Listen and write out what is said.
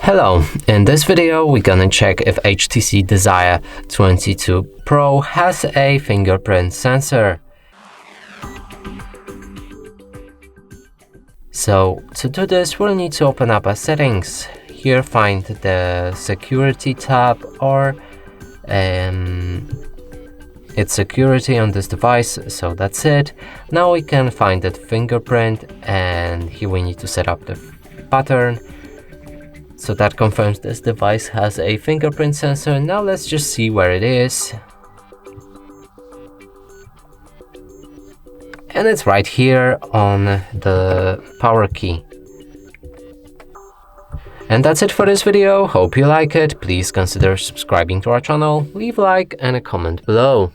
Hello, in this video we're gonna check if HTC Desire 22 Pro has a fingerprint sensor. So to do this we'll need to open up our settings. Here find the security tab or it's security on this device, so that's it. Now we can find that fingerprint and here we need to set up the pattern. So that confirms this device has a fingerprint sensor. Now let's just see where it is. And it's right here on the power key. And that's it for this video. Hope you like it. Please consider subscribing to our channel, leave a like and a comment below.